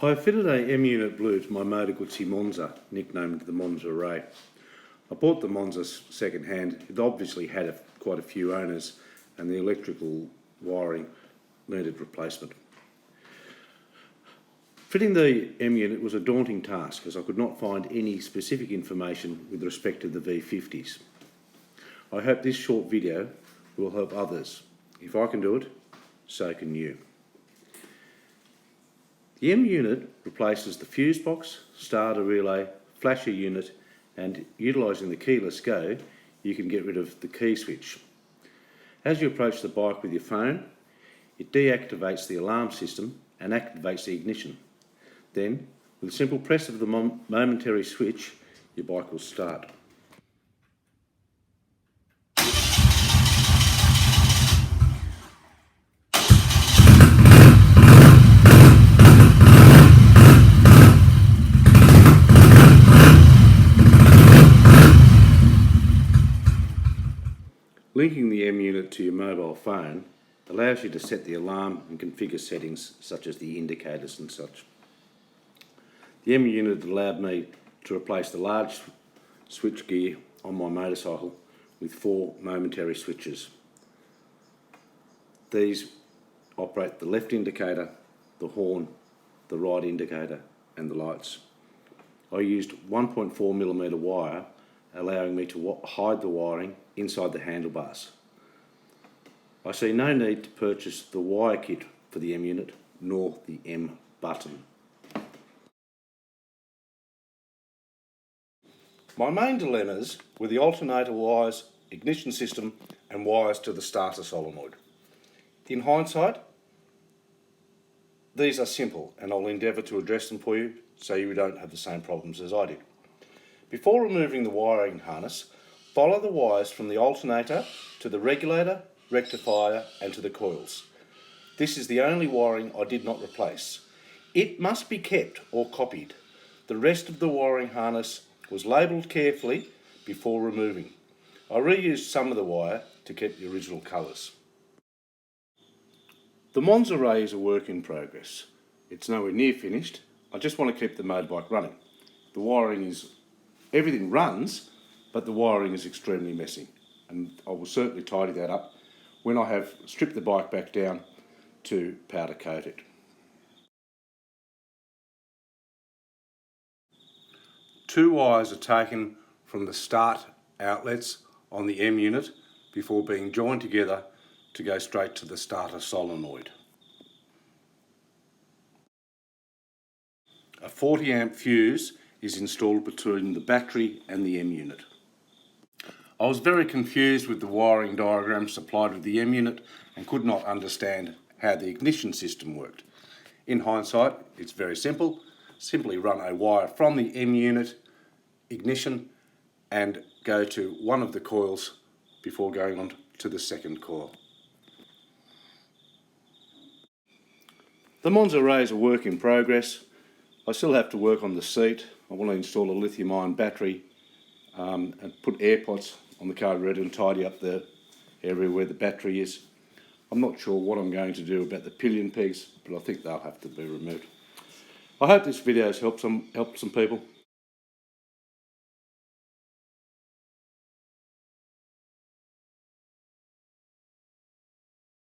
I fitted a m.unit blue to my Moto Guzzi Monza, nicknamed the Monza Ray. I bought the Monza second hand. It obviously had quite a few owners and the electrical wiring needed replacement. Fitting the m.unit was a daunting task as I could not find any specific information with respect to the V50s. I hope this short video will help others. If I can do it, so can you. The m.unit replaces the fuse box, starter relay, flasher unit, and utilising the keyless go, you can get rid of the key switch. As you approach the bike with your phone, it deactivates the alarm system and activates the ignition. Then, with a simple press of the momentary switch, your bike will start. Linking the m.unit to your mobile phone allows you to set the alarm and configure settings such as the indicators and such. The m.unit allowed me to replace the large switch gear on my motorcycle with 4 momentary switches. These operate the left indicator, the horn, the right indicator and the lights. I used 1.4mm wire, allowing me to hide the wiring inside the handlebars. I see no need to purchase the wire kit for the m.unit nor the M button. My main dilemmas were the alternator wires, ignition system and wires to the starter solenoid. In hindsight, these are simple and I'll endeavour to address them for you so you don't have the same problems as I did. Before removing the wiring harness, follow the wires from the alternator to the regulator, rectifier and to the coils. This is the only wiring I did not replace. It must be kept or copied. The rest of the wiring harness was labelled carefully before removing. I reused some of the wire to keep the original colours. The Monza Ray is a work in progress. It's nowhere near finished. I just want to keep the motorbike running. The wiring is, everything runs, but the wiring is extremely messy. And I will certainly tidy that up when I have stripped the bike back down to powder coat it. Two wires are taken from the start outlets on the m.unit before being joined together to go straight to the starter solenoid. A 40 amp fuse is installed between the battery and the m.unit. I was very confused with the wiring diagram supplied with the m.unit and could not understand how the ignition system worked. In hindsight, it's very simple. Simply run a wire from the m.unit ignition and go to one of the coils before going on to the second coil. The Monza Ray is a work in progress. I still have to work on the seat. I want to install a lithium-ion battery and put air pots on the carburetor and tidy up the area where the battery is. I'm not sure what I'm going to do about the pillion pegs, but I think they'll have to be removed. I hope this video has helped some people.